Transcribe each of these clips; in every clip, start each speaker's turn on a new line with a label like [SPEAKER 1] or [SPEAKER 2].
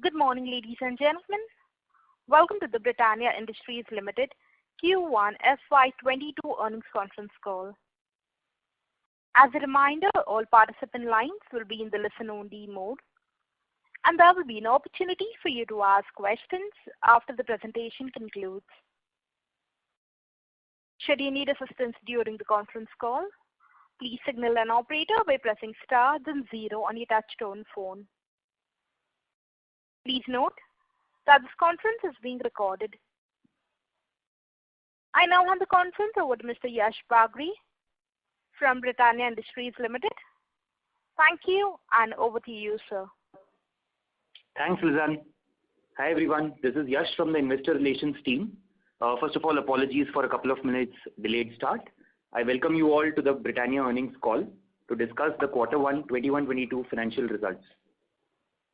[SPEAKER 1] Good morning, ladies and gentlemen. Welcome to the Britannia Industries Limited Q1 FY22 earnings conference call. As a reminder, all participant lines will be in the listen-only mode, and there will be an opportunity for you to ask questions after the presentation concludes. Should you need assistance during the conference call, please signal an operator by pressing star then 0 on your touch-tone phone. Please note that this conference is being recorded. I now hand the conference over to Mr. Yash Bagri from Britannia Industries Limited. Thank you, and over to you, sir.
[SPEAKER 2] Thanks, Lizanne. Hi, everyone. This is Yash from the Investor Relations team. First of all, apologies for a couple of minutes delayed start. I welcome you all to the Britannia earnings call to discuss the Q1 21-22 financial results.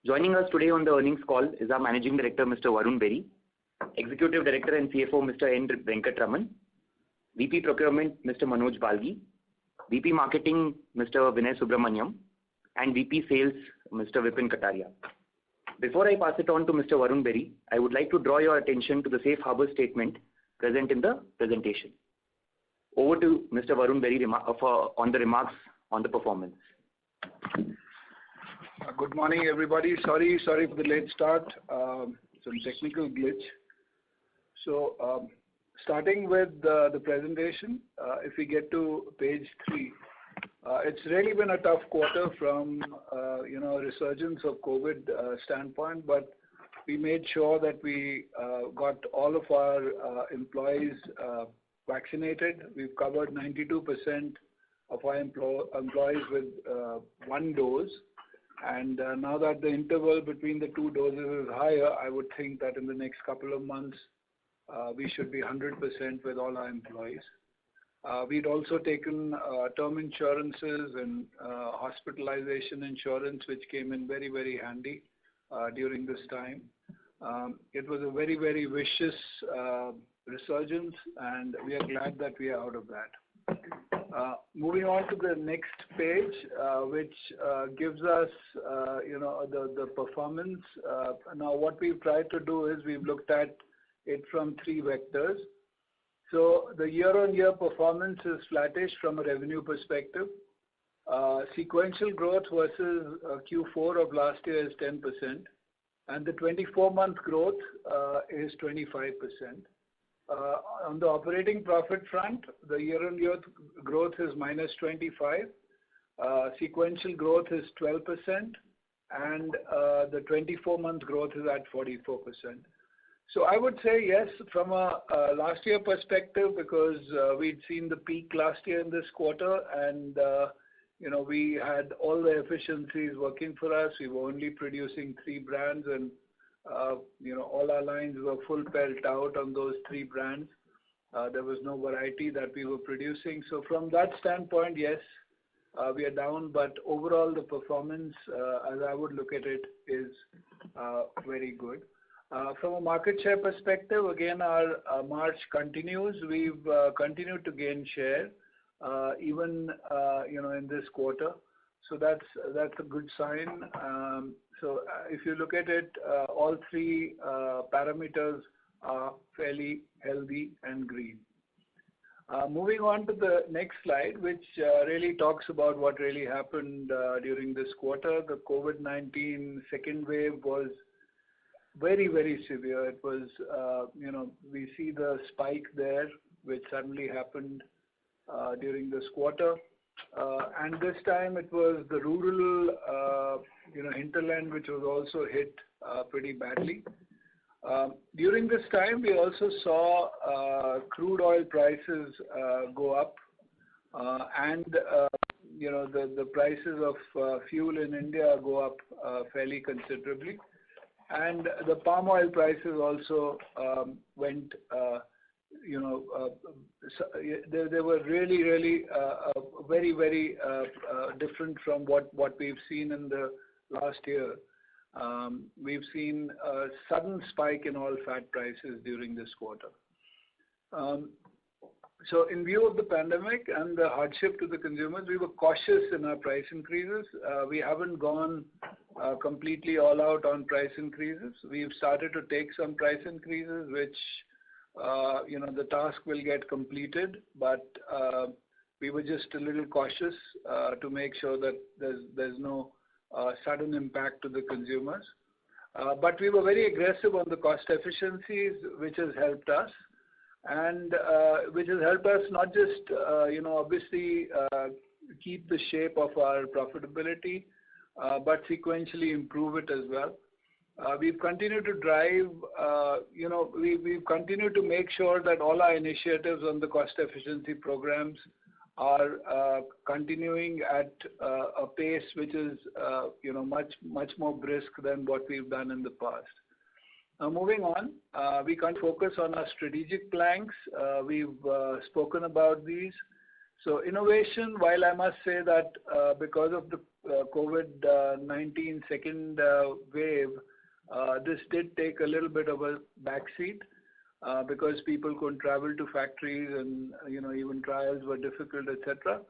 [SPEAKER 2] Joining us today on the earnings call is our Managing Director, Mr. Varun Berry, Executive Director and CFO, Mr. N. Venkatraman, VP Procurement, Mr. Manoj Balgi, VP Marketing, Mr. Vinay Subramanyam, and VP Sales, Mr. Vipin Kataria. Before I pass it on to Mr. Varun Berry, I would like to draw your attention to the safe harbor statement present in the presentation. Over to Mr. Varun Berry on the remarks on the performance.
[SPEAKER 3] Good morning, everybody. Sorry for the late start. Some technical glitch. So, starting with the presentation, if we get to page 3, it's really been a tough quarter from resurgence of COVID standpoint, but we made sure that we got all of our employees vaccinated. We've covered 92% of our employees with one dose. And now that the interval between the 2 doses is higher, I would think that in the next couple of months, we should be 100% with all our employees. We'd also taken term insurances and hospitalization insurance, which came in very, very handy during this time. It was a very, very vicious resurgence, and we are glad that we are out of that. Moving on to the next page, which gives us, the performance. Now, what we've tried to do is we've looked at it from 3 vectors. So the year-on-year performance is flattish from a revenue perspective. Sequential growth versus Q4 of last year is 10%, and the 24-month growth is 25%. On the operating profit front, the year-on-year growth is -25%, sequential growth is 12%, and the 24-month growth is at 44%. So I would say yes, from a last year perspective, because we'd seen the peak last year in this quarter, and we had all the efficiencies working for us. We were only producing 3 brands, and all our lines were full pelt out on those 3 brands. There was no variety that we were producing. So from that standpoint, yes, we are down, but overall the performance, as I would look at it, is very good. From a market share perspective, again, our march continues. We've continued to gain share, even in this quarter. So that's a good sign. So if you look at it, all 3 parameters are fairly healthy and green. Moving on to the next slide, which really talks about what really happened during this quarter. The COVID-19 second wave was very, very severe. It was, we see the spike there, which suddenly happened during this quarter. And this time it was the rural, hinterland, which was also hit pretty badly. During this time, we also saw crude oil prices go up, and the prices of fuel in India go up fairly considerably. And the palm oil prices also went. They were really, really very, very different from what we've seen in the last year. We've seen a sudden spike in all fat prices during this quarter. So in view of the pandemic and the hardship to the consumers, we were cautious in our price increases. We haven't gone completely all out on price increases. We've started to take some price increases, which the task will get completed, but we were just a little cautious to make sure that there's no sudden impact to the consumers. But we were very aggressive on the cost efficiencies, which has helped us, and which has helped us not just, obviously keep the shape of our profitability, but sequentially improve it as well. We've continued to drive, we've continued to make sure that all our initiatives on the cost efficiency programs are continuing at a pace which is, much more brisk than what we've done in the past. Now, moving on, we can focus on our strategic planks. We've spoken about these. So innovation, while I must say that because of the COVID-19 second wave, this did take a little bit of a backseat because people couldn't travel to factories and, even trials were difficult, etc.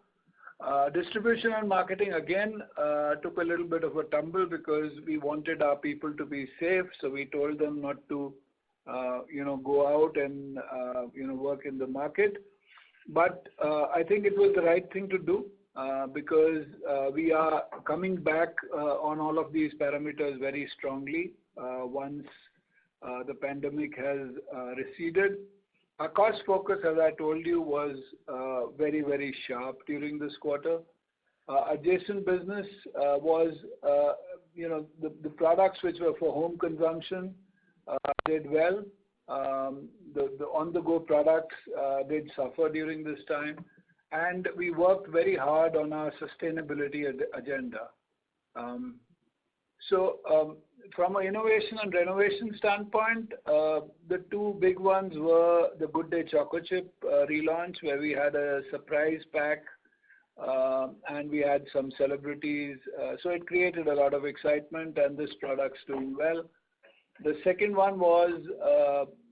[SPEAKER 3] Distribution and marketing again took a little bit of a tumble because we wanted our people to be safe, so we told them not to, go out and work in the market. But I think it was the right thing to do because we are coming back on all of these parameters very strongly once the pandemic has receded. Our cost focus, as I told you, was very, very sharp during this quarter. Adjacent business was, the products which were for home consumption did well. The on-the-go products did suffer during this time. And we worked very hard on our sustainability agenda. From an innovation and renovation standpoint, the two big ones were the Good Day Choco Chip relaunch, where we had a surprise pack and we had some celebrities. So it created a lot of excitement, and this product's doing well. The second one was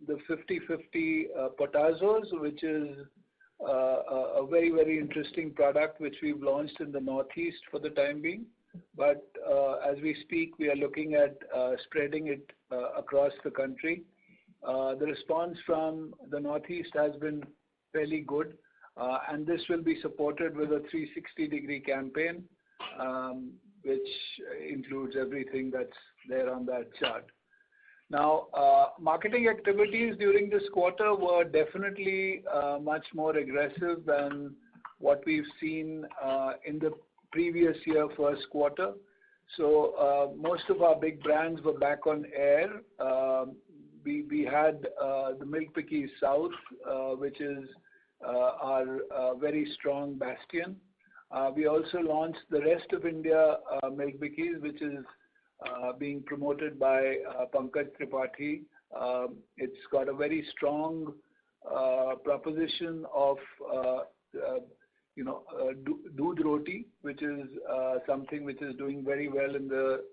[SPEAKER 3] the 50/50 potazos, which is a very, very interesting product which we've launched in the Northeast for the time being. But as we speak, we are looking at spreading it across the country. The response from the Northeast has been fairly good, and this will be supported with a 360-degree campaign, which includes everything that's there on that chart. Now, marketing activities during this quarter were definitely much more aggressive than what we've seen in the previous year first quarter. So most of our big brands were back on air. We had the Milk Bikis South, which is our very strong bastion. We also launched the rest of India Milk Bikis, which is being promoted by Pankaj Tripathi. It's got a very strong proposition of doodh roti, which is something which is doing very well in the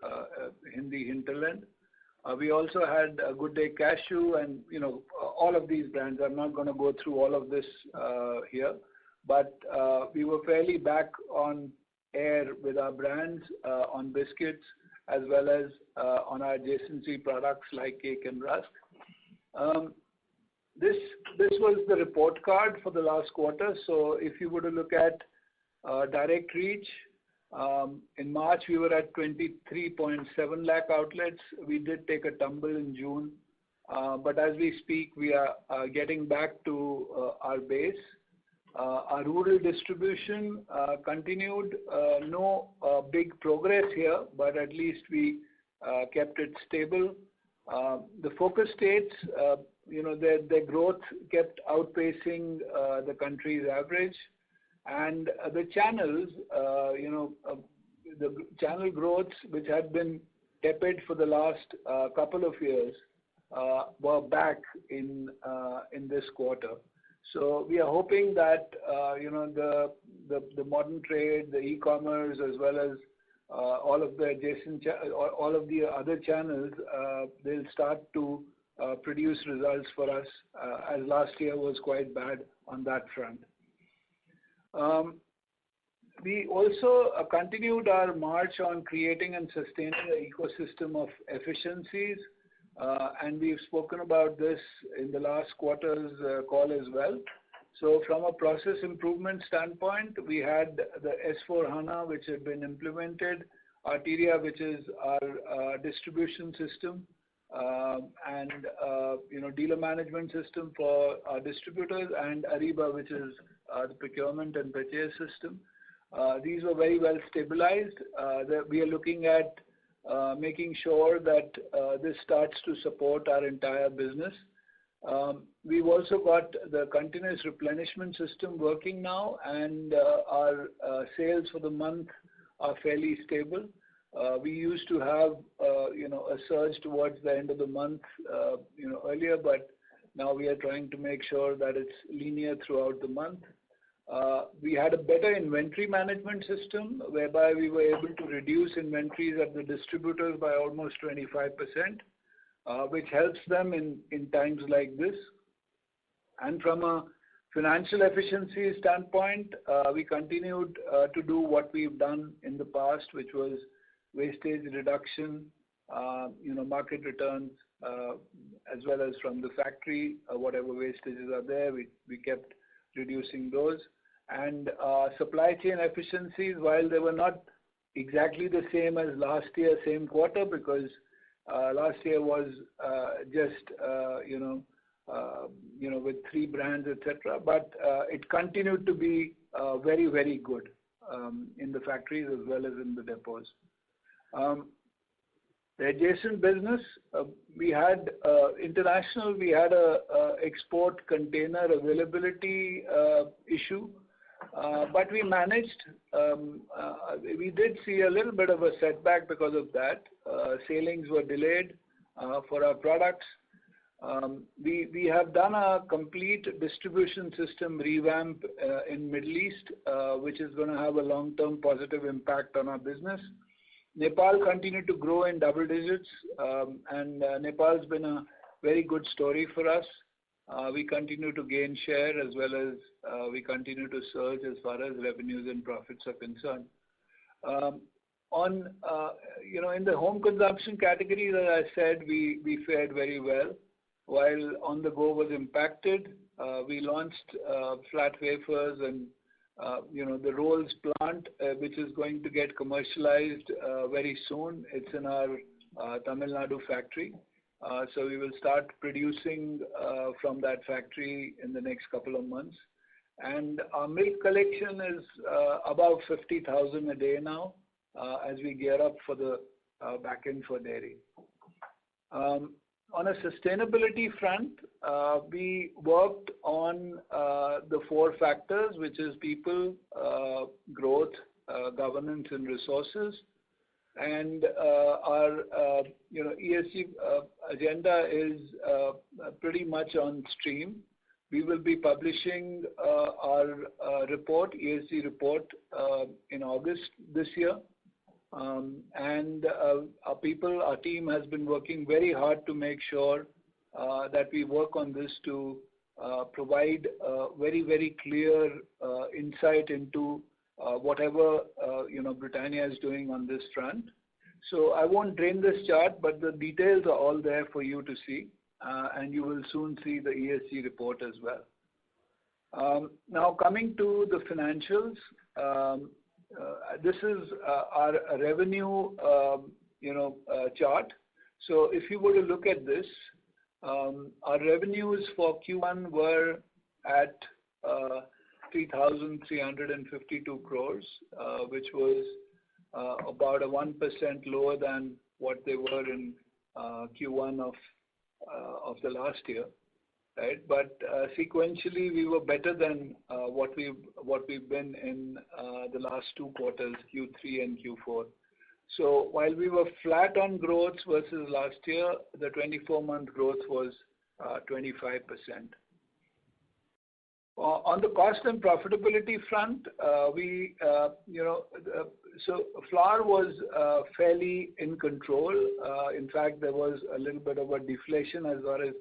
[SPEAKER 3] Hindi hinterland. We also had a Good Day Cashew and, all of these brands. I'm not going to go through all of this here, but we were fairly back on air with our brands on biscuits as well as on our adjacency products like cake and rusk. This was the report card for the last quarter. So if you were to look at direct reach, in March we were at 23.7 lakh outlets. We did take a tumble in June, but as we speak, we are getting back to our base. Our rural distribution continued. No big progress here, but at least we kept it stable. The focus states, their growth kept outpacing the country's average, and the channels, the channel growths, which had been tepid for the last couple of years, were back in this quarter. So we are hoping that the modern trade, the e-commerce, as well as all of the adjacent, all of the other channels, they'll start to produce results for us, as last year was quite bad on that front. We also continued our march on creating and sustaining an ecosystem of efficiencies, and we've spoken about this in the last quarter's call as well. So from a process improvement standpoint, we had the S4HANA, which had been implemented, Arteria, which is our distribution system, and dealer management system for our distributors, and Ariba, which is the procurement and purchase system. These were very well stabilized. That we are looking at making sure that this starts to support our entire business. We've also got the continuous replenishment system working now, and our sales for the month are fairly stable. We used to have a surge towards the end of the month earlier, but now we are trying to make sure that it's linear throughout the month. We had a better inventory management system whereby we were able to reduce inventories at the distributors by almost 25%, which helps them in times like this. And from a financial efficiency standpoint, we continued to do what we've done in the past, which was wastage reduction, market returns, as well as from the factory, whatever wastages are there, we kept reducing those. And supply chain efficiencies, while they were not exactly the same as last year, same quarter, because last year was just with 3 brands, etc. But it continued to be very, very good in the factories as well as in the depots. The adjacent business, we had international, we had a export container availability issue, but we managed. We did see a little bit of a setback because of that. Sailings were delayed for our products. We have done a complete distribution system revamp in Middle East, which is going to have a long-term positive impact on our business. Nepal continued to grow in double digits, and Nepal's been a very good story for us. We continue to gain share as well as we continue to surge as far as revenues and profits are concerned. In the home consumption category, as I said, we fared very well. While on the go was impacted, we launched flat wafers and the rolls plant, which is going to get commercialized very soon. It's in our Tamil Nadu factory. So we will start producing from that factory in the next couple of months. And our milk collection is above 50,000 a day now as we gear up for the back end for dairy. On a sustainability front, we worked on the 4 factors, which is people, growth, governance, and resources. And our ESG agenda is pretty much on stream. We will be publishing our report, ESG report, in August this year. And our team has been working very hard to make sure that we work on this to provide very, very clear insight into whatever Britannia is doing on this front. So I won't drain this chart, but the details are all there for you to see, and you will soon see the ESG report as well. Now coming to the financials. This is our revenue, chart. So if you were to look at this, our revenues for Q1 were at 3,352 crores, which was about a 1% lower than what they were in Q1 of the last year. Right, but sequentially we were better than what we've been in the last 2 quarters, Q3 and Q4. So while we were flat on growth versus last year, the 24-month growth was 25%. On the cost and profitability front, we So flour was fairly in control. In fact, there was a little bit of a deflation as far as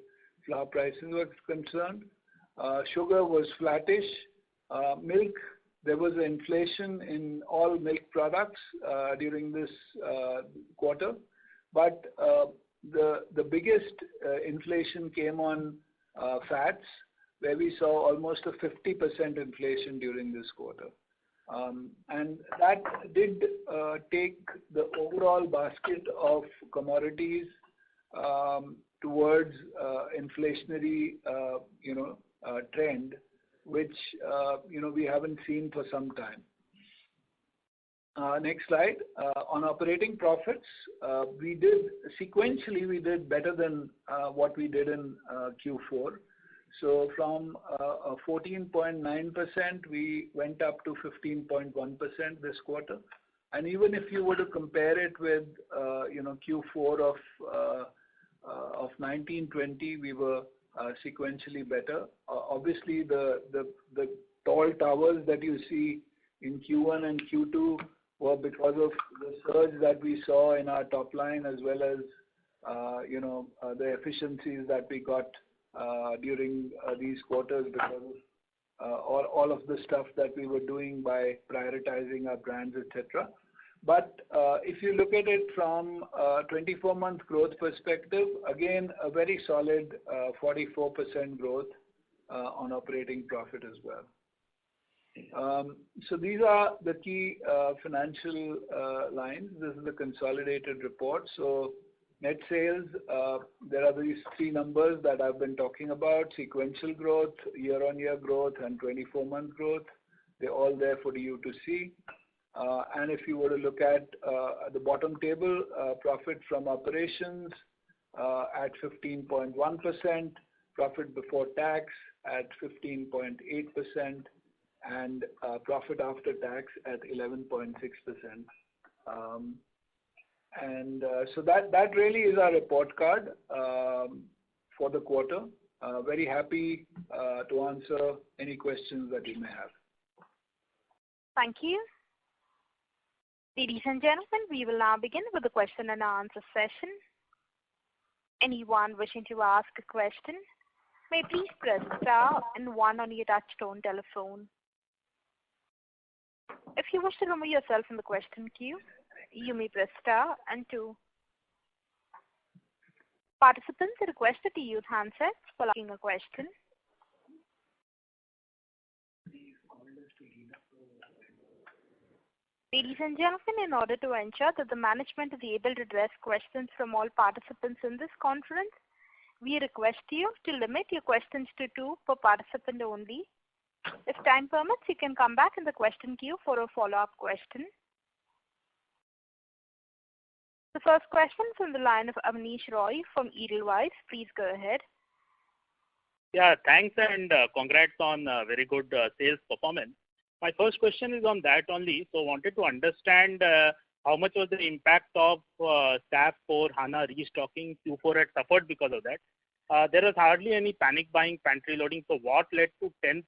[SPEAKER 3] flour prices were concerned. Sugar was flattish. Milk, there was an inflation in all milk products during this quarter, but the biggest inflation came on fats, where we saw almost a 50% inflation during this quarter. And that did take the overall basket of commodities towards inflationary, trend, which we haven't seen for some time. Next slide. On operating profits, we did better than what we did in Q4. So from 14.9%, we went up to 15.1% this quarter. And even if you were to compare it with Q4 of 1920, we were sequentially better. Obviously, the tall towers that you see in Q1 and Q2 were because of the surge that we saw in our top line, as well as the efficiencies that we got during these quarters because of all of the stuff that we were doing by prioritizing our brands, etc. But if you look at it from a 24-month growth perspective, again, a very solid 44% growth on operating profit as well. So these are the key financial lines. This is the consolidated report. So net sales, there are these three numbers that I've been talking about: sequential growth, year-on-year growth, and 24-month growth. They're all there for you to see. And if you were to look at the bottom table, profit from operations at 15.1%, profit before tax at 15.8%, and profit after tax at 11.6%. So that really is our report card for the quarter. Very happy to answer any questions that you may have.
[SPEAKER 1] Thank you. Ladies and gentlemen, we will now begin with the question and answer session. Anyone wishing to ask a question may please press star and 1 on your touchtone telephone. If you wish to remove yourself from the question queue, you may press star and 2. Participants are requested to use handsets for asking a question. Ladies and gentlemen, in order to ensure that the management is able to address questions from all participants in this conference, we request you to limit your questions to 2 per participant only. If time permits, you can come back in the question queue for a follow-up question. The first question from the line of Abneesh Roy from Edelweiss. Please go ahead.
[SPEAKER 4] Yeah, thanks and congrats on very good sales performance. My first question is on that only. So wanted to understand how much was the impact of SAP for HANA restocking. Q4 had suffered because of that. There was hardly any panic buying, pantry loading. So what led to 10%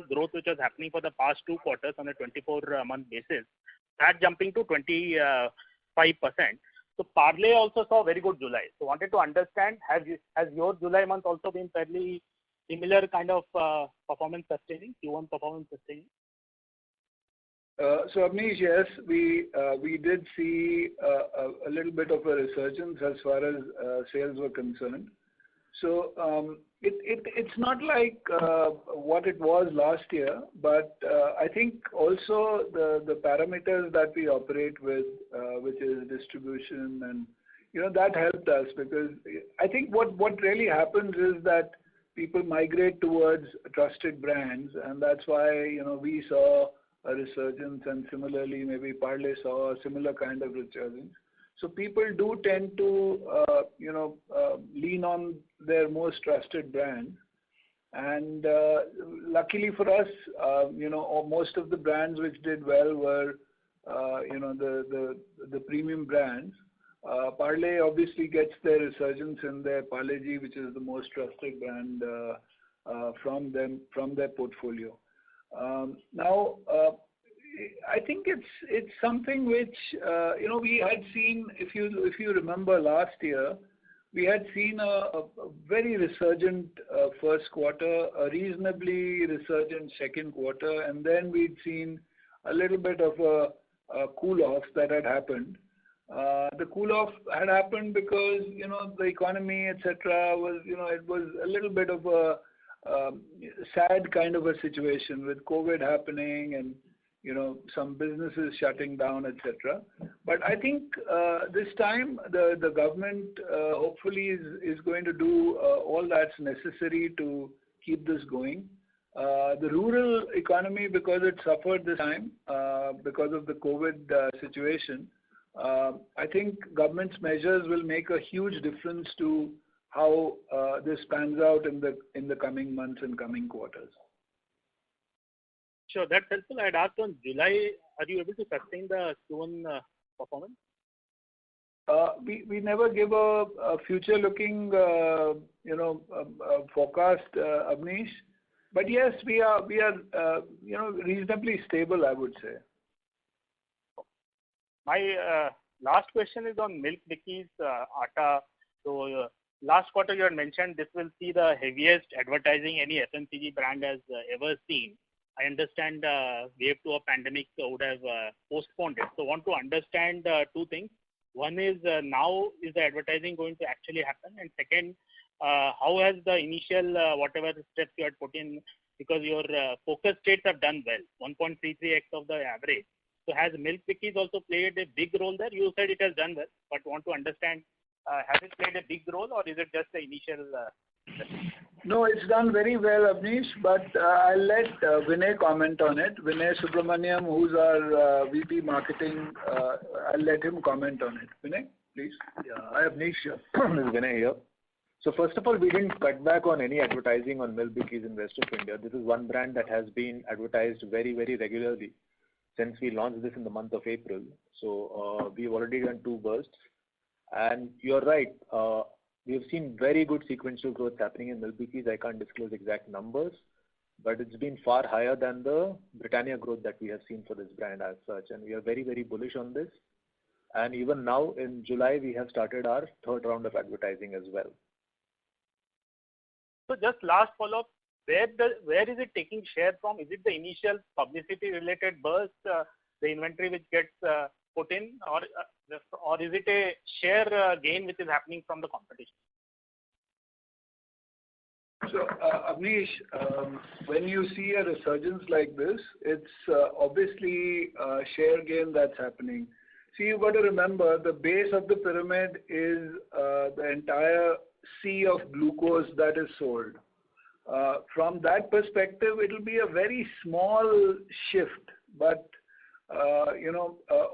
[SPEAKER 4] growth, which was happening for the past 2 quarters on a 24-month basis, that jumping to 25%. So Parle also saw very good July. So wanted to understand, has your July month also been fairly similar kind of performance sustaining, Q1 performance sustaining?
[SPEAKER 3] So Abneesh, yes, we did see a little bit of a resurgence as far as sales were concerned. So it's not like what it was last year, but I think also the parameters that we operate with, which is distribution, and that helped us, because I think what really happens is that people migrate towards trusted brands, and that's why we saw a resurgence, and similarly maybe Parle saw a similar kind of resurgence. So people do tend to lean on their most trusted brands, and luckily for us, most of the brands which did well were the premium brands. Parle obviously gets their resurgence in their Parle G, which is the most trusted brand from their portfolio. Now, I think it's something which we had seen. If you remember last year, we had seen a very resurgent first quarter, a reasonably resurgent second quarter, and then we'd seen a little bit of a cool off that had happened. The cool off had happened because the economy, etc., was it was a little bit of a sad kind of a situation with COVID happening and some businesses shutting down, etc. But I think this time the government hopefully is going to do all that's necessary to keep this going. The rural economy, because it suffered this time because of the COVID situation, I think government's measures will make a huge difference to how this pans out in the coming months and coming quarters.
[SPEAKER 4] Sure, that's helpful. I had asked on July, are you able to sustain the Q1 performance?
[SPEAKER 3] We never give a future-looking forecast, Avnish. But yes, we are reasonably stable, I would say.
[SPEAKER 4] My last question is on Milk Bikis Atta. So last quarter you had mentioned this will see the heaviest advertising any FMCG brand has ever seen. I understand wave 2 of pandemic would have postponed it. So want to understand two things. One is now is the advertising going to actually happen? And second, how has the initial whatever steps you had put in, because your focus states have done well, 1.33x of the average. So has Milk Bikis also played a big role there? You said it has done well, but want to understand, has it played a big role or is it just the initial?
[SPEAKER 3] No, it's done very well, Avnish, but I'll let Vinay comment on it. Vinay Subramaniam, who's our VP Marketing, I'll let him comment on it. Vinay, please.
[SPEAKER 5] Yeah, hi Avnish. This is Vinay here. So first of all, we didn't cut back on any advertising on Milk Bikis in rest of India. This is one brand that has been advertised very, very regularly since we launched this in the month of April. So we've already done 2 bursts. And you're right, we have seen very good sequential growth happening in Milk Bikis. I can't disclose exact numbers, but it's been far higher than the Britannia growth that we have seen for this brand as such. And we are very, very bullish on this. And even now in July, we have started our 3rd round of advertising as well.
[SPEAKER 4] So just last follow-up, where is it taking share from? Is it the initial publicity-related burst, the inventory which gets put in, or is it a share gain which is happening from the competition?
[SPEAKER 3] So, Avnish, when you see a resurgence like this, it's obviously a share gain that's happening. See, you've got to remember the base of the pyramid is the entire sea of glucose that is sold. From that perspective, it will be a very small shift, but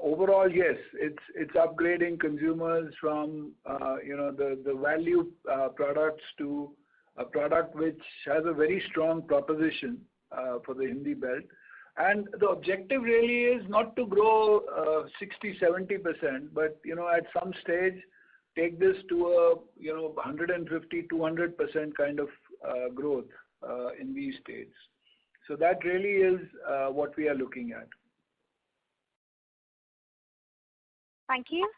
[SPEAKER 3] overall, yes, it's upgrading consumers from the value products to a product which has a very strong proposition for the Hindi belt. And the objective really is not to grow 60-70%, but at some stage take this to a 150-200% kind of growth in these states. So that really is what we are looking at.
[SPEAKER 1] Thank you.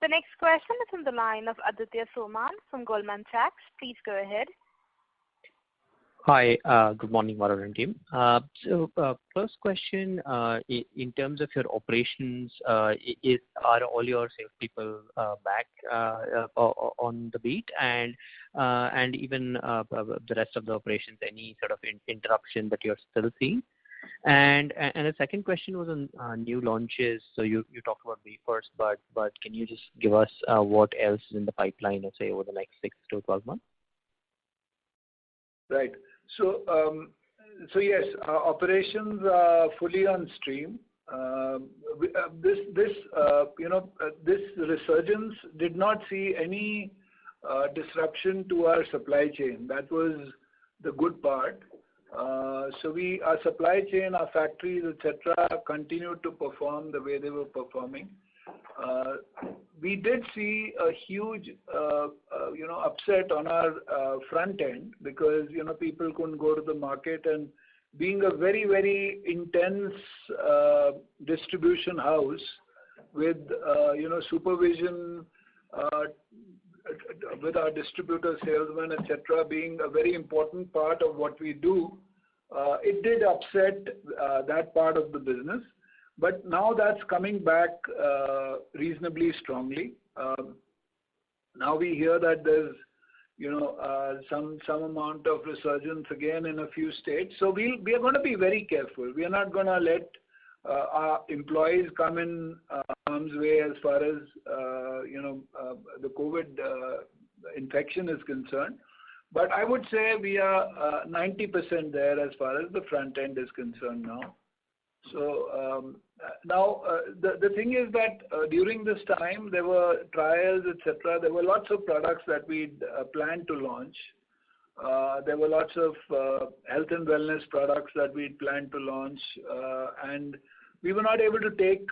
[SPEAKER 1] The next question is on the line of Aditya Soman from Goldman Sachs. Please go ahead.
[SPEAKER 6] Hi, good morning, Varun and team. First question, in terms of your operations, are all your salespeople back on the beat, and even the rest of the operations, any sort of interruption that you're still seeing? And the second question was on new launches. So you talked about wafers, but can you just give us what else is in the pipeline, let's say over the next 6 to 12 months?
[SPEAKER 3] Right. So yes, our operations are fully on stream. This resurgence did not see any disruption to our supply chain. That was the good part. So our supply chain, our factories, etc., continued to perform the way they were performing. We did see a huge, upset on our front end because people couldn't go to the market, and being a very, very intense distribution house with, supervision with our distributor, salesmen, etc., being a very important part of what we do, it did upset that part of the business. But now that's coming back reasonably strongly. Now we hear that there's some amount of resurgence again in a few states. So we are going to be very careful. We are not going to let our employees come in harm's way as far as the COVID infection is concerned. But I would say we are 90% there as far as the front end is concerned now. So now the thing is that during this time there were trials, etc. There were lots of products that we planned to launch. There were lots of health and wellness products that we planned to launch, and we were not able to take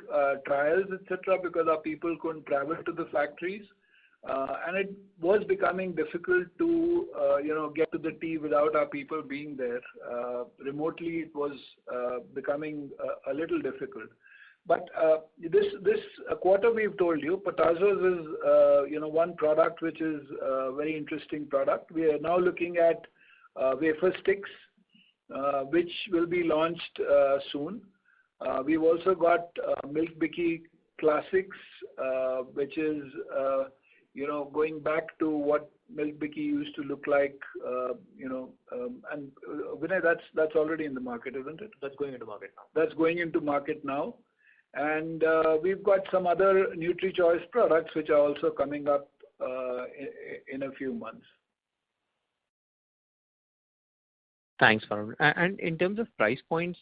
[SPEAKER 3] trials, etc., because our people couldn't travel to the factories, and it was becoming difficult to get to the tea without our people being there. Remotely, it was becoming a little difficult. But this quarter, we've told you, Potazos is one product which is a very interesting product. We are now looking at wafer sticks, which will be launched soon. We've also got Milk Bikki Classics, which is going back to what Milk Bikki used to look like, and Vinay, that's already in the market, isn't it?
[SPEAKER 5] That's going into market now.
[SPEAKER 3] That's going into market now. And we've got some other NutriChoice products which are also coming up in a few months.
[SPEAKER 6] Thanks, Varun. And in terms of price points,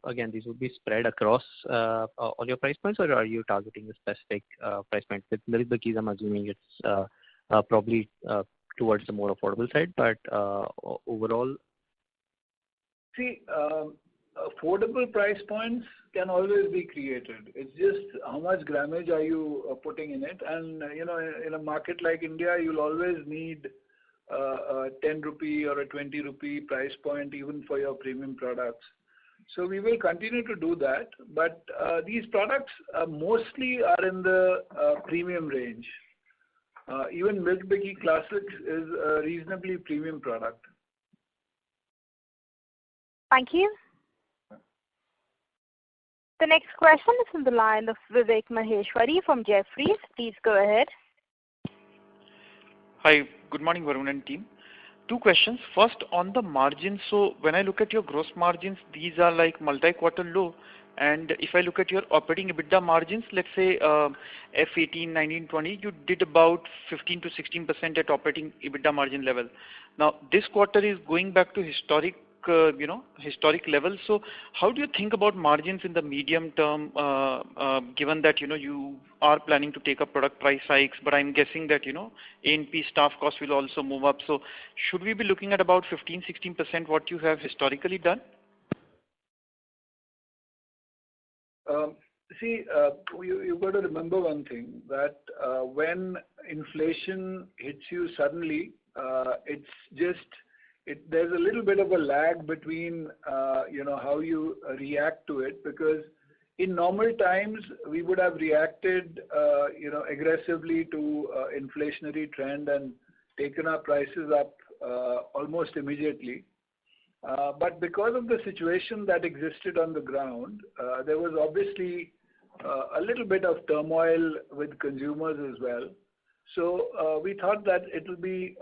[SPEAKER 6] again, these would be spread across all your price points, or are you targeting a specific price point? With Milk Bikis, I'm assuming it's probably towards the more affordable side, but overall?
[SPEAKER 3] See, affordable price points can always be created. It's just how much grammage are you putting in it. And, in a market like India, you'll always need a 10 rupee or a 20 rupee price point even for your premium products. So we will continue to do that. But these products mostly are in the premium range. Even Milk Bikki Classics is a reasonably premium product.
[SPEAKER 1] Thank you. The next question is from the line of Vivek Maheshwari from Jefferies. Please go ahead.
[SPEAKER 7] Hi, good morning, Varun and team. Two questions. First, on the margins. So when I look at your gross margins, these are like multi-quarter low. And if I look at your operating EBITDA margins, let's say F18, 19, 20, you did about 15 to 16% at operating EBITDA margin level. Now, this quarter is going back to historic levels. So how do you think about margins in the medium term, given that, you are planning to take up product price hikes, but I'm guessing that, A&P staff costs will also move up. So should we be looking at about 15, 16% what you have historically done?
[SPEAKER 3] You've got to remember one thing, that when inflation hits you suddenly, there's a little bit of a lag between how you react to it, because in normal times we would have reacted aggressively to inflationary trend and taken our prices up almost immediately. But because of the situation that existed on the ground, there was obviously a little bit of turmoil with consumers as well. So we thought that it will be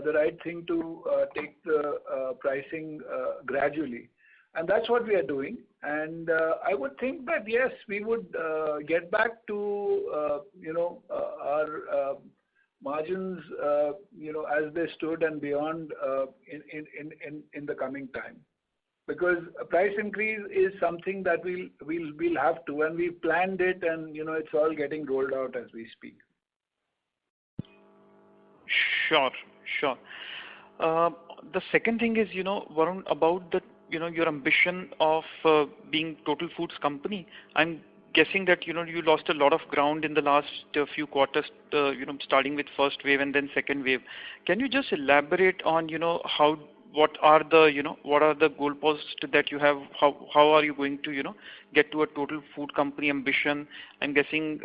[SPEAKER 3] the right thing to take the pricing gradually. And that's what we are doing. And I would think that, yes, we would get back to, our margins, as they stood and beyond in the coming time. Because a price increase is something that we'll have to, and we've planned it, and, it's all getting rolled out as we speak.
[SPEAKER 7] Sure. The second thing is, Varun, about the, your ambition of being total foods company. I'm guessing that, you lost a lot of ground in the last few quarters, starting with first wave and then second wave. Can you just elaborate on, how what are the goalposts that you have? How are you going to, get to a total food company ambition? I'm guessing,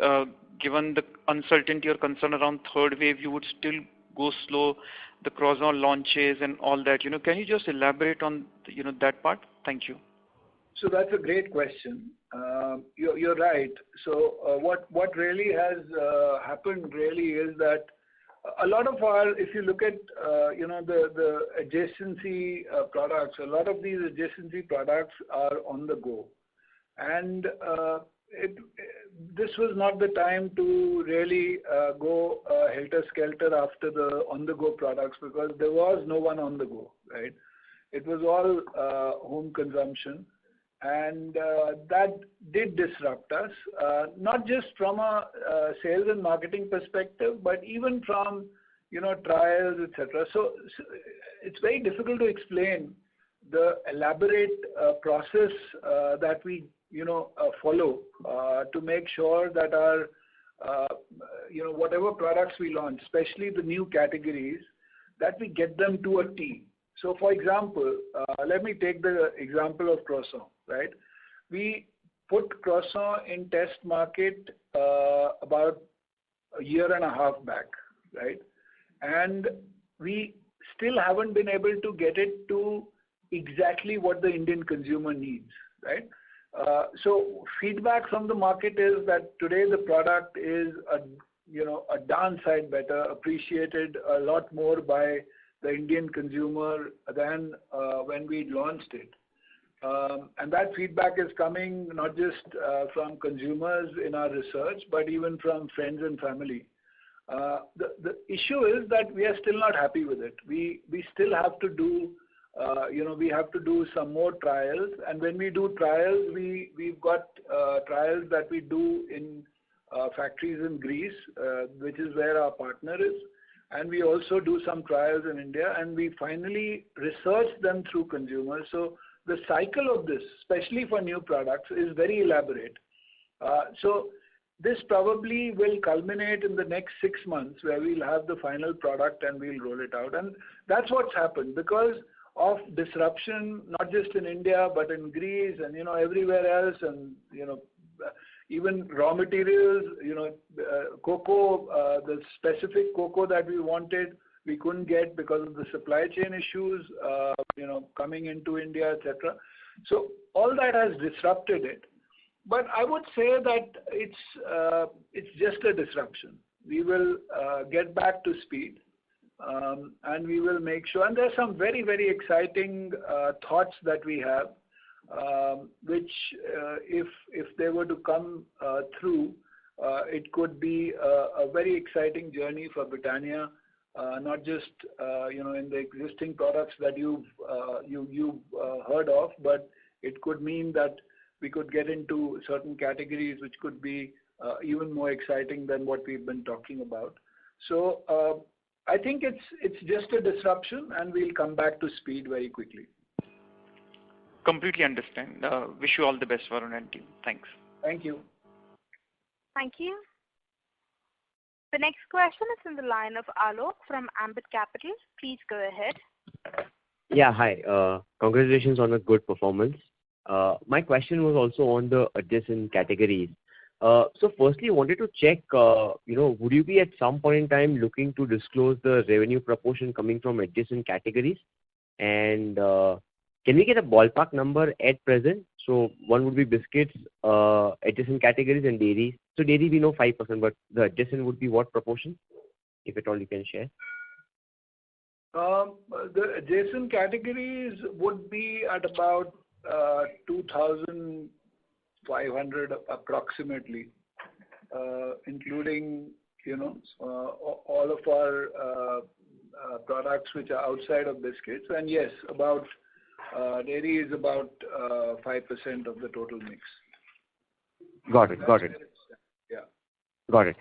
[SPEAKER 7] given the uncertainty or concern around third wave, you would still go slow, the croissant launches and all that. Can you just elaborate on, that part? Thank you.
[SPEAKER 3] So that's a great question. You're right. So what really has happened really is that a lot of if you look at the adjacency products, a lot of these adjacency products are on the go, and this was not the time to really go helter-skelter after the on-the-go products, because there was no one on the go, right? It was all home consumption, and that did disrupt us, not just from a sales and marketing perspective, but even from trials, etc. So it's very difficult to explain the elaborate process that we follow to make sure that our whatever products we launch, especially the new categories, that we get them to a T. So for example, let me take the example of croissant, right? We put croissant in test market about a year and a half back, right? And we still haven't been able to get it to exactly what the Indian consumer needs, right? So feedback from the market is that today the product is a downside better, appreciated a lot more by the Indian consumer than when we launched it. And that feedback is coming not just from consumers in our research, but even from friends and family. The issue is that we are still not happy with it. We still have to do, we have to do some more trials. And when we do trials, we've got trials that we do in factories in Greece, which is where our partner is. And we also do some trials in India, and we finally research them through consumers. So the cycle of this, especially for new products, is very elaborate. So this probably will culminate in the next 6 months, where we'll have the final product and we'll roll it out. And that's what's happened because of disruption, not just in India, but in Greece and, everywhere else. And, even raw materials, cocoa, the specific cocoa that we wanted, we couldn't get because of the supply chain issues, coming into India, etc. So all that has disrupted it. But I would say that it's just a disruption. We will get back to speed, and we will make sure. And there are some very, very exciting thoughts that we have, which if they were to come through, it could be a very exciting journey for Britannia, not just in the existing products that you've heard of, but it could mean that we could get into certain categories which could be even more exciting than what we've been talking about. So I think it's just a disruption, and we'll come back to speed very quickly.
[SPEAKER 7] Completely understand. Wish you all the best, Varun and team. Thanks.
[SPEAKER 3] Thank you.
[SPEAKER 1] Thank you. The next question is in the line of Alok from Ambit Capital. Please go ahead.
[SPEAKER 8] Yeah, hi. Congratulations on a good performance. My question was also on the adjacent categories. So firstly, I wanted to check, would you be at some point in time looking to disclose the revenue proportion coming from adjacent categories? And can we get a ballpark number at present? So one would be biscuits, adjacent categories, and dairy. So dairy we know 5%, but the adjacent would be what proportion, if at all you can share?
[SPEAKER 3] The adjacent categories would be at about 2,500 approximately, including all of our products which are outside of biscuits. And yes, about dairy is about 5% of the total mix.
[SPEAKER 8] Got it.
[SPEAKER 3] Yeah.
[SPEAKER 8] Got it.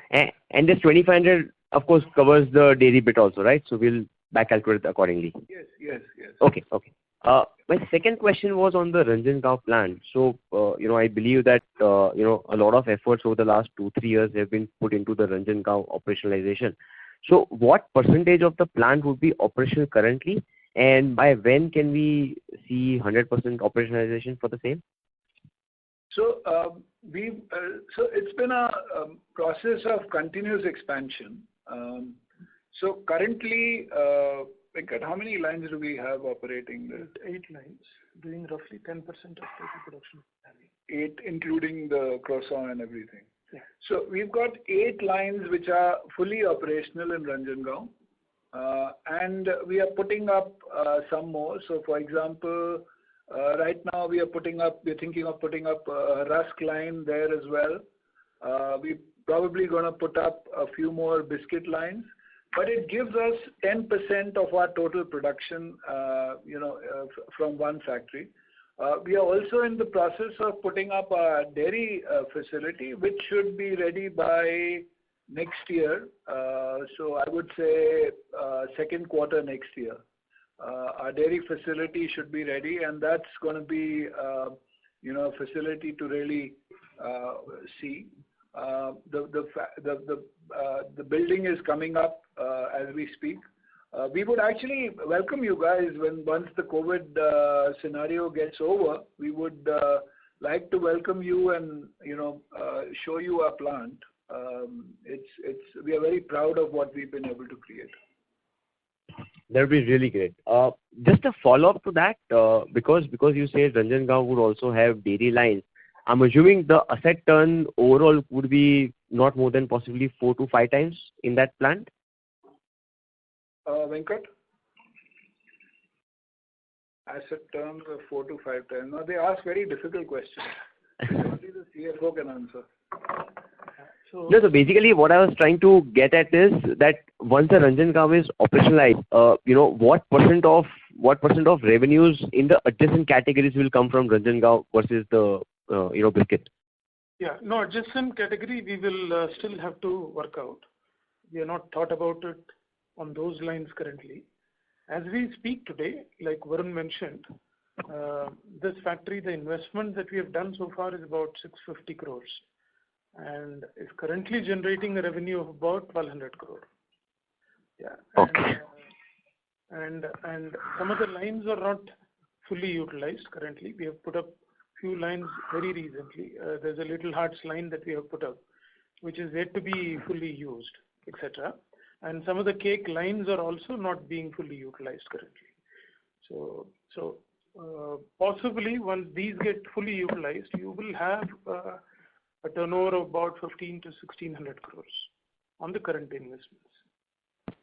[SPEAKER 8] And this 2,500, of course, covers the dairy bit also, right? So we'll back calculate accordingly.
[SPEAKER 3] Yes.
[SPEAKER 8] Okay. My second question was on the Ranjangaon plant. So, I believe that, a lot of efforts over the last 2-3 years have been put into the Ranjangaon operationalization. So what percentage of the plant would be operational currently? And by when can we see 100% operationalization for the same?
[SPEAKER 3] So it's been a process of continuous expansion. So currently, Venkat, how many lines do we have operating there?
[SPEAKER 9] 8 lines, doing roughly 10% of total production.
[SPEAKER 3] 8, including the croissant and everything.
[SPEAKER 9] Yeah.
[SPEAKER 3] So we've got 8 lines which are fully operational in Ranjangaon, and we are putting up some more. So, for example, right now we're thinking of putting up a rusk line there as well. We're probably going to put up a few more biscuit lines, but it gives us 10% of our total production, from one factory. We are also in the process of putting up a dairy facility, which should be ready by next year. So I would say second quarter next year. Our dairy facility should be ready, and that's going to be, a facility to really see. The building is coming up as we speak. We would actually welcome you guys once the COVID scenario gets over. We would like to welcome you and show you our plant. We are very proud of what we've been able to create.
[SPEAKER 8] That would be really great. Just a follow-up to that, because you say Ranjangaon would also have dairy lines. I'm assuming the asset turn overall would be not more than possibly 4 to 5 times in that plant.
[SPEAKER 3] Venkat? Asset terms of 4 to 5 times. Now they ask very difficult questions. Only the CFO can answer.
[SPEAKER 8] So basically what I was trying to get at is that once the Ranjangaon is operationalized, what percent of revenues in the adjacent categories will come from Ranjangaon versus the biscuit?
[SPEAKER 9] Yeah, no, adjacent category we will still have to work out. We have not thought about it on those lines currently. As we speak today, like Varun mentioned, this factory, the investment that we have done so far is about 650 crores and is currently generating a revenue of about 1200 crore. Yeah.
[SPEAKER 8] Okay.
[SPEAKER 9] And some of the lines are not fully utilized currently. We have put up few lines very recently. There's a Little Hearts line that we have put up, which is yet to be fully used, etc. And some of the cake lines are also not being fully utilized currently. So possibly once these get fully utilized, you will have a turnover of about 15 to 1600 crores on the current investments.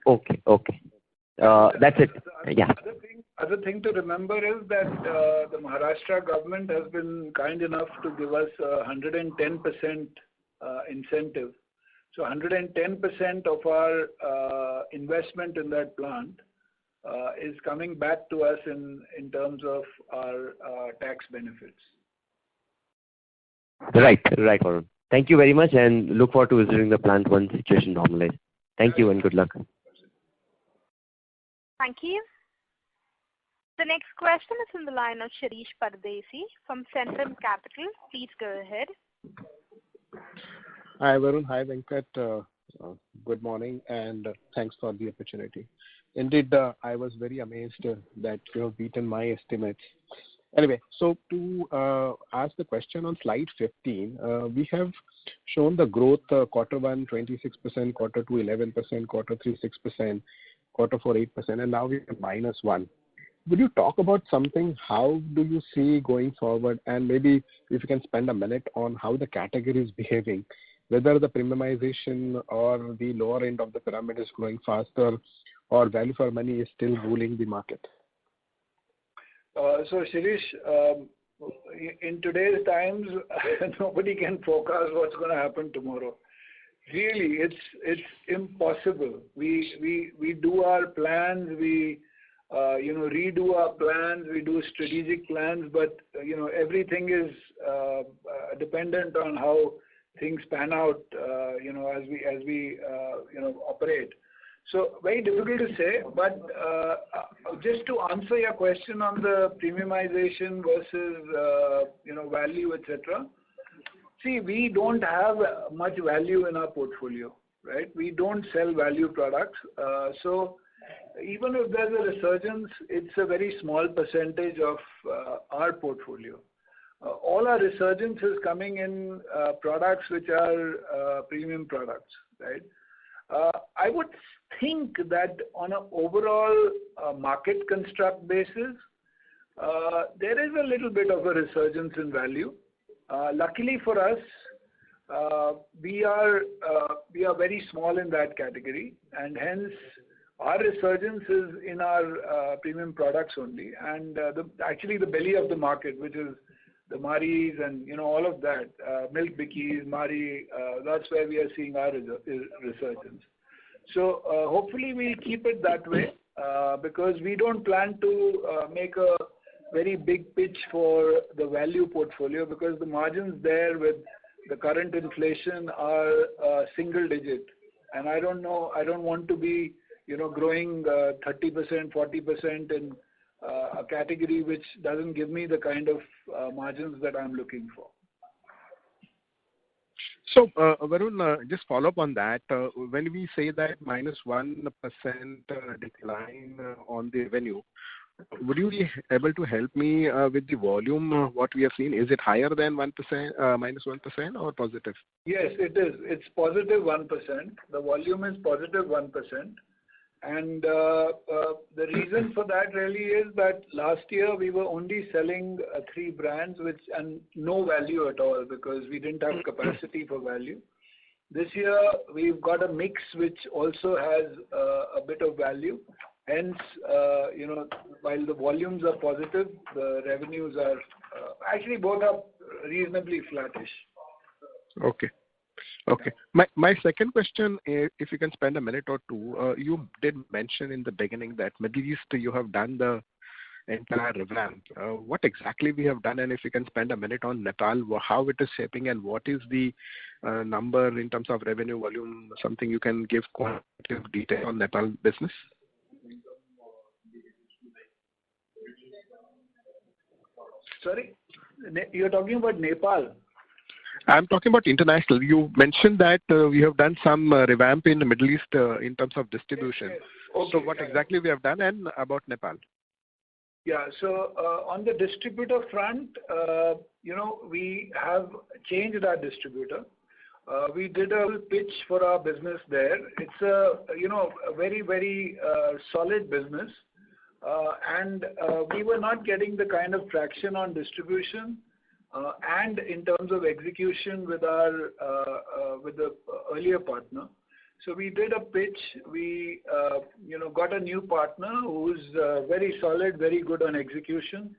[SPEAKER 8] Okay. That's it. Yeah.
[SPEAKER 3] Other thing to remember is that the Maharashtra government has been kind enough to give us 110% incentive. So 110% of our investment in that plant is coming back to us in terms of our tax benefits.
[SPEAKER 8] Right, Varun. Thank you very much, and look forward to visiting the plant once situation normalizes. Thank you and good luck.
[SPEAKER 1] Thank you. The next question is from the line of Shirish Pardesi from Centrum Capital. Please go ahead.
[SPEAKER 10] Hi Varun, hi Venkat. Good morning and thanks for the opportunity. Indeed, I was very amazed that you have beaten my estimates. Anyway, so to ask the question on slide 15, we have shown the growth quarter 1 26%, quarter 2 11%, quarter 3 6%, quarter 4 8%, and now we have -1. Would you talk about something? How do you see going forward? And maybe if you can spend a minute on how the category is behaving, whether the premiumization or the lower end of the pyramid is growing faster or value for money is still ruling the market.
[SPEAKER 3] So Shirish, in today's times, nobody can forecast what's going to happen tomorrow. Really, it's impossible. We do our plans, we redo our plans, we do strategic plans, but everything is dependent on how things pan out, as we operate. So very difficult to say, but just to answer your question on the premiumization versus value, etc. See, we don't have much value in our portfolio, right? We don't sell value products, so even if there's a resurgence, it's a very small percentage of our portfolio. All our resurgence is coming in products which are premium products, right? I would think that on an overall market construct basis, there is a little bit of a resurgence in value. Luckily for us, we are very small in that category, and hence our resurgence is in our premium products only, and actually the belly of the market, which is the Maris and all of that, milk bikis, Mari, that's where we are seeing our resurgence. So hopefully we'll keep it that way because we don't plan to make a very big pitch for the value portfolio because the margins there with the current inflation are single digit, and I don't want to be growing 30%, 40% in a category which doesn't give me the kind of margins that I'm looking for.
[SPEAKER 10] So, Varun, just follow up on that. When we say that -1% decline on the revenue, would you be able to help me with the volume, what we have seen? Is it higher than -1% or positive?
[SPEAKER 3] Yes, it is. It's positive 1%. The volume is positive 1%. And the reason for that really is that last year we were only selling 3 brands and no value at all because we didn't have capacity for value. This year we've got a mix which also has a bit of value. Hence, while the volumes are positive, the revenues are actually both are reasonably flattish.
[SPEAKER 10] Okay. My second question, if you can spend a minute or two, you did mention in the beginning that Middle East you have done the entire revamp. What exactly we have done, and if you can spend a minute on Nepal, how it is shaping and what is the number in terms of revenue volume, something you can give quantitative detail on Nepal business?
[SPEAKER 3] Sorry? You're talking about Nepal?
[SPEAKER 10] I'm talking about international. You mentioned that we have done some revamp in the Middle East in terms of distribution.
[SPEAKER 3] Yes. Okay.
[SPEAKER 10] So what exactly we have done and about Nepal?
[SPEAKER 3] Yeah. So on the distributor front, we have changed our distributor. We did a pitch for our business there. It's a very, very solid business. And we were not getting the kind of traction on distribution and in terms of execution with the earlier partner. So we did a pitch. We got a new partner who's very solid, very good on execution,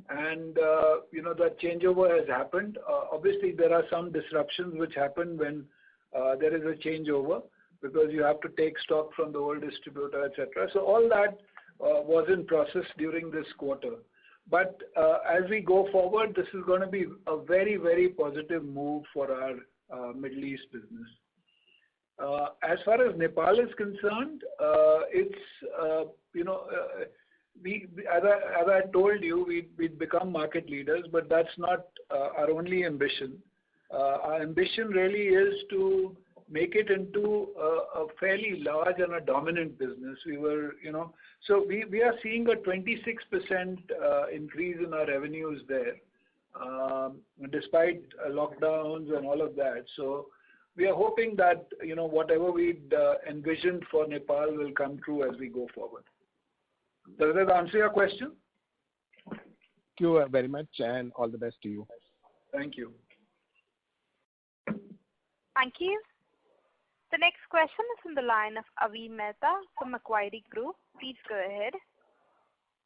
[SPEAKER 3] and that changeover has happened. Obviously, there are some disruptions which happen when there is a changeover because you have to take stock from the old distributor, etc. So all that was in process during this quarter. But as we go forward, this is going to be a very, very positive move for our Middle East business. As far as Nepal is concerned, it's as I told you, we'd become market leaders, but that's not our only ambition. Our ambition really is to make it into a fairly large and a dominant business. So we are seeing a 26% increase in our revenues there, despite lockdowns and all of that. So we are hoping that whatever we'd envisioned for Nepal will come true as we go forward. Does that answer your question?
[SPEAKER 10] Thank you very much, and all the best to you.
[SPEAKER 3] Thank you.
[SPEAKER 1] Thank you. The next question is from the line of Avi Mehta from Macquarie Group. Please go ahead.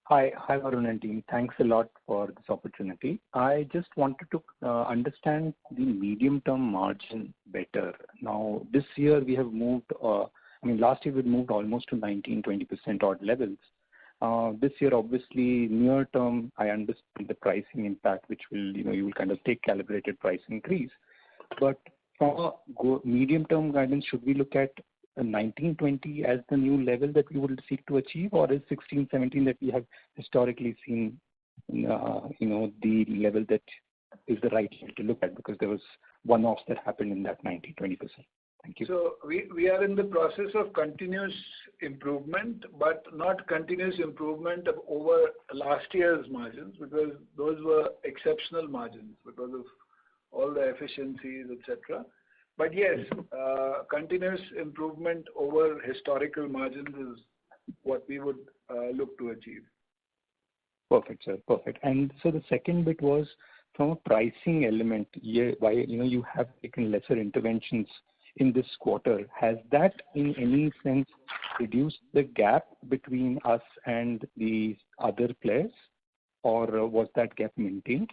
[SPEAKER 11] Hi, Varun and team. Thanks a lot for this opportunity. I just wanted to understand the medium-term margin better. Now, this year we have moved, last year we moved almost to 19-20% odd levels. This year, obviously, near term, I understand the pricing impact, which will, you will kind of take calibrated price increase. But from a medium-term guidance, should we look at 19-20 as the new level that we would seek to achieve, or is 16-17 that we have historically seen, the level that is the right level to look at, because there was one-offs that happened in that 19-20%? Thank you.
[SPEAKER 3] So we are in the process of continuous improvement, but not continuous improvement over last year's margins, because those were exceptional margins because of all the efficiencies, etc. But yes, continuous improvement over historical margins is what we would look to achieve.
[SPEAKER 11] Perfect, sir. Perfect. And so the second bit was from a pricing element, why you have taken lesser interventions in this quarter. Has that in any sense reduced the gap between us and the other players, or was that gap maintained?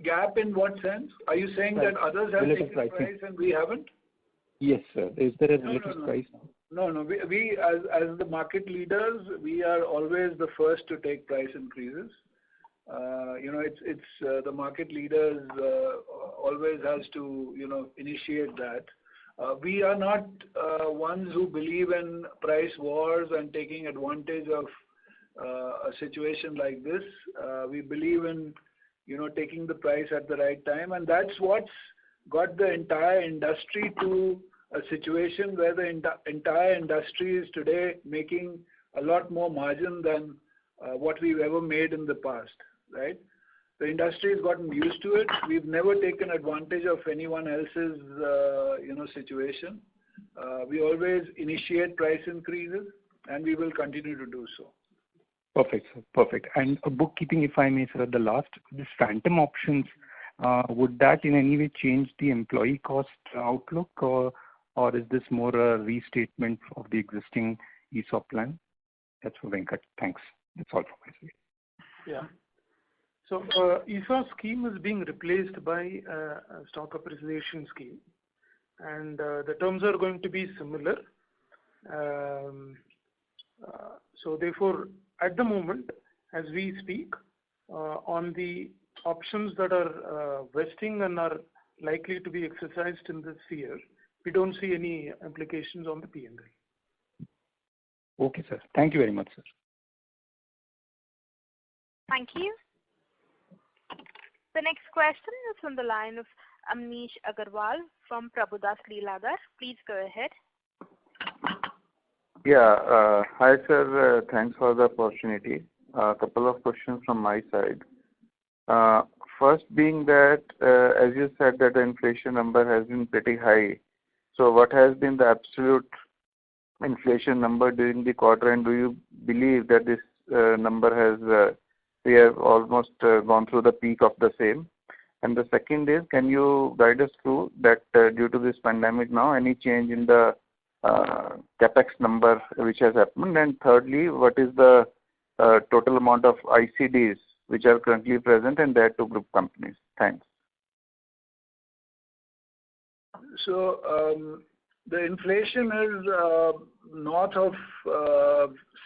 [SPEAKER 3] Gap in what sense? Are you saying that others have taken price and we haven't?
[SPEAKER 11] Yes, sir. Is there a relative price?
[SPEAKER 3] No. We as the market leaders, we are always the first to take price increases. It's the market leaders always has to initiate that. We are not ones who believe in price wars and taking advantage of a situation like this. We believe in taking the price at the right time, and that's what's got the entire industry to a situation where the entire industry is today making a lot more margin than what we've ever made in the past, right? The industry has gotten used to it. We've never taken advantage of anyone else's, situation. We always initiate price increases, and we will continue to do so.
[SPEAKER 11] Perfect, sir. Perfect. And a bookkeeping, if I may, sir, the last, this phantom options, would that in any way change the employee cost outlook, or is this more a restatement of the existing ESOP plan? That's for Venkat. Thanks. That's all from my side.
[SPEAKER 9] Yeah. So ESOP scheme is being replaced by a stock appreciation scheme, and the terms are going to be similar. So therefore, at the moment, as we speak, on the options that are vesting and are likely to be exercised in this year, we don't see any implications on the P&L.
[SPEAKER 11] Okay, sir. Thank you very much, sir.
[SPEAKER 1] Thank you. The next question is from the line of Amnish Agarwal from Prabhudas Lilladher. Please go ahead.
[SPEAKER 12] Yeah. Hi, sir. Thanks for the opportunity. A couple of questions from my side. First being that, as you said, that the inflation number has been pretty high. So what has been the absolute inflation number during the quarter, and do you believe that this number has, we have almost gone through the peak of the same? And the second is, can you guide us through that due to this pandemic now, any change in the capex number which has happened? And thirdly, what is the total amount of ICDs which are currently present in their two group companies? Thanks.
[SPEAKER 3] So the inflation is north of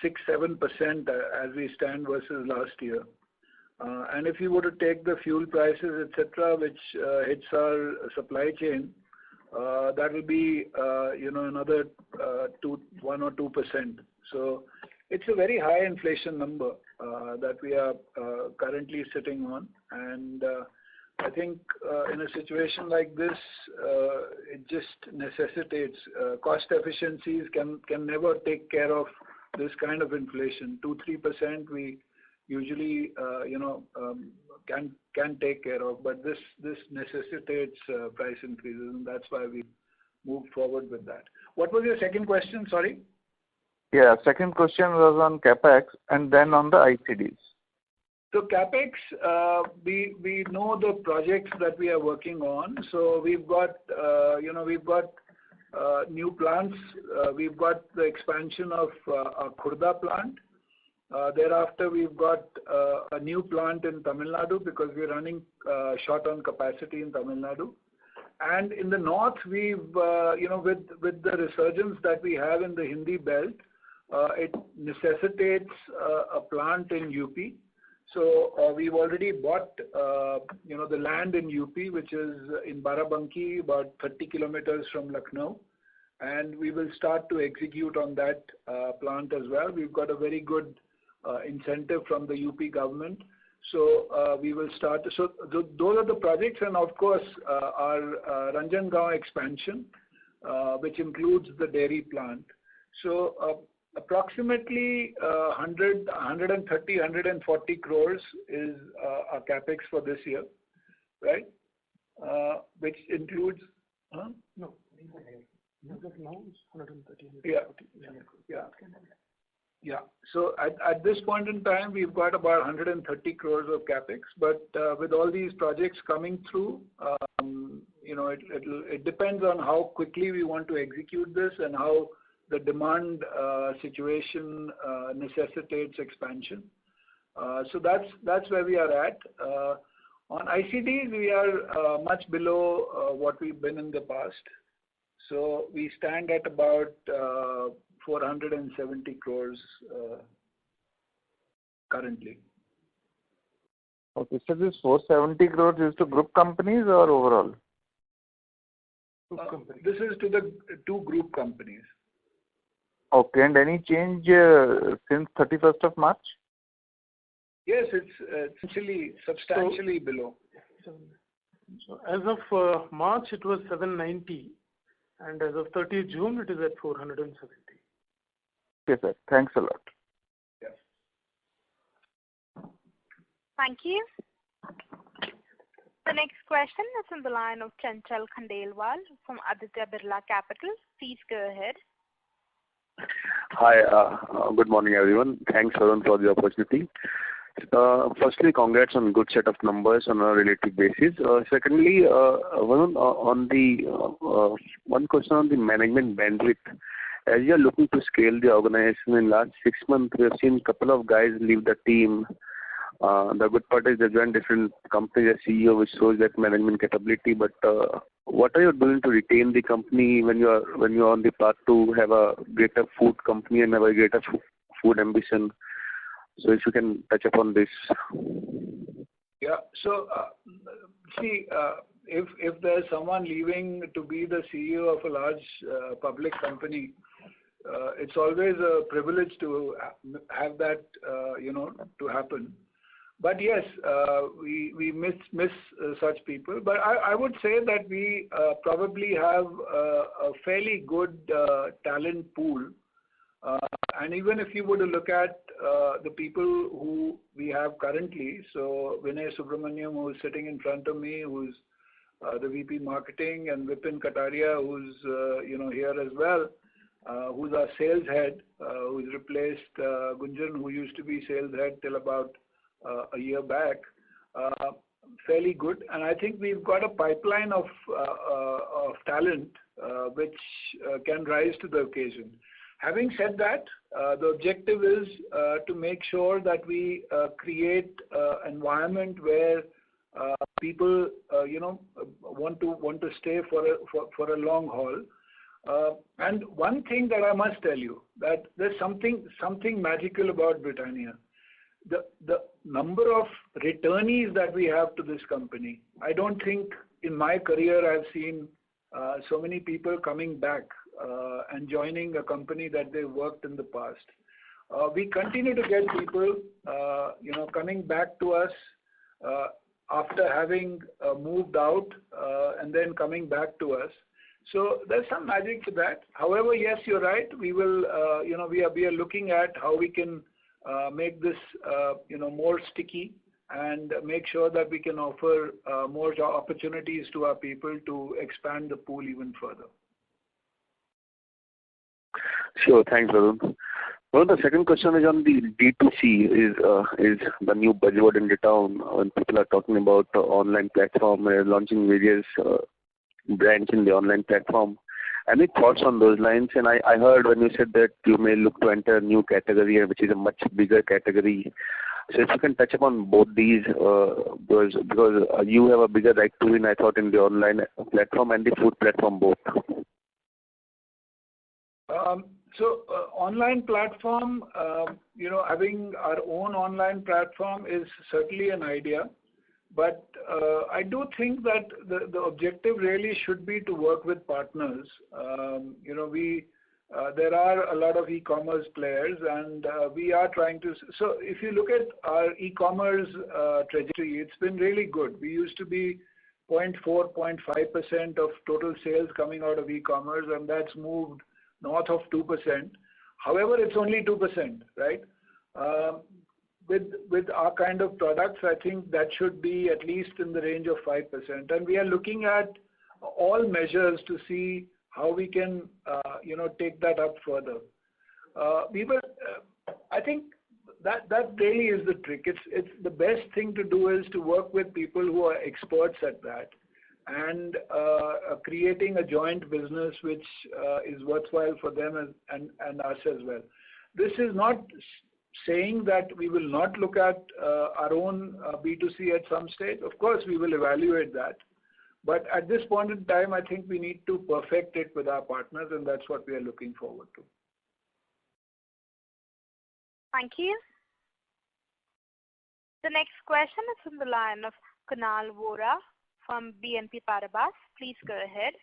[SPEAKER 3] 6-7% as we stand versus last year. And if you were to take the fuel prices, etc., which hits our supply chain, that will be another 1 or 2%. So it's a very high inflation number that we are currently sitting on, and I think in a situation like this, it just necessitates cost efficiencies can never take care of this kind of inflation. 2-3% we usually can take care of, but this necessitates price increases, and that's why we moved forward with that. What was your second question? Sorry.
[SPEAKER 12] Yeah, second question was on capex and then on the ICDs.
[SPEAKER 3] So capex, we know the projects that we are working on. So we've got new plants. We've got the expansion of our Khurda plant. Thereafter, we've got a new plant in Tamil Nadu because we're running short on capacity in Tamil Nadu. And in the north, we've with the resurgence that we have in the Hindi belt, it necessitates a plant in UP. So we've already bought the land in UP, which is in Barabanki, about 30 kilometers from Lucknow, and we will start to execute on that plant as well. We've got a very good incentive from the UP government, So we will start. So those are the projects, and of course our Ranjangaon expansion, which includes the dairy plant. So approximately 130, 140 crores is our capex for this year, right? Which includes.
[SPEAKER 9] No. As of now, it's 130.
[SPEAKER 3] Yeah. So at this point in time, we've got about 130 crores of capex. But with all these projects coming through, it depends on how quickly we want to execute this and how the demand situation necessitates expansion. So that's where we are at. On ICDs, we are much below what we've been in the past. So we stand at about 470 crores currently.
[SPEAKER 12] Okay, so this 470 crores is to group companies or overall?
[SPEAKER 3] This is to the two group companies.
[SPEAKER 12] Okay, and any change since 31st of March?
[SPEAKER 3] Yes, it's substantially below.
[SPEAKER 9] So as of March, it was 790, and as of 30th June, it is at 470.
[SPEAKER 12] Okay, sir. Thanks a lot.
[SPEAKER 3] Yes.
[SPEAKER 1] Thank you. The next question is on the line of Chanchal Khandelwal from Aditya Birla Capital. Please go ahead.
[SPEAKER 13] Hi, good morning everyone. Thanks Varun for the opportunity. Firstly, congrats on good set of numbers on a relative basis. Secondly, Varun, on the one question on the management bandwidth. As you are looking to scale the organization in last 6 months, we have seen a couple of guys leave the team. The good part is they join different companies as CEO, which shows that management capability. But what are you doing to retain the company when you are on the path to have a greater food company and have a greater food ambition? So if you can touch upon this.
[SPEAKER 3] Yeah. So if there's someone leaving to be the CEO of a large public company, it's always a privilege to have that to happen. But yes, we miss such people. But I would say that we probably have a fairly good talent pool. And even if you were to look at the people who we have currently, so Vinay Subramaniam, who is sitting in front of me, who's the VP Marketing, and Vipin Kataria, who's here as well, who's our sales head, who's replaced Gunjan, who used to be sales head till about a year back, fairly good. And I think we've got a pipeline of talent which can rise to the occasion. Having said that, the objective is to make sure that we create an environment where people want to stay for a long haul. And one thing that I must tell you, that there's something magical about Britannia. The number of returnees that we have to this company, I don't think in my career I've seen so many people coming back and joining a company that they worked in the past. We continue to get people, coming back to us after having moved out and then coming back to us. So there's some magic to that. However, yes, you're right. We will, we are looking at how we can make this, more sticky and make sure that we can offer more opportunities to our people to expand the pool even further.
[SPEAKER 13] Sure, thanks, Varun. Well, the second question is on the D2C is the new buzzword in the town when people are talking about online platform, launching various brands in the online platform. Any thoughts on those lines? And I heard when you said that you may look to enter a new category, which is a much bigger category. So if you can touch upon both these, because you have a bigger right to win, I thought, in the online platform and the food platform both.
[SPEAKER 3] So online platform, having our own online platform is certainly an idea. But I do think that the objective really should be to work with partners. there are a lot of e-commerce players, and we are trying to. So if you look at our e-commerce trajectory, it's been really good. We used to be 0.4, 0.5% of total sales coming out of e-commerce, and that's moved north of 2%. However, it's only 2%, right? With our kind of products, I think that should be at least in the range of 5%. And we are looking at all measures to see how we can, take that up further. I think that really is the trick. It's the best thing to do is to work with people who are experts at that, and creating a joint business which is worthwhile for them and us as well. This is not saying that we will not look at our own B2C at some stage. Of course, we will evaluate that. But at this point in time, I think we need to perfect it with our partners, and that's what we are looking forward to.
[SPEAKER 1] Thank you. The next question is from the line of Kunal Vora from BNP Paribas. Please go ahead.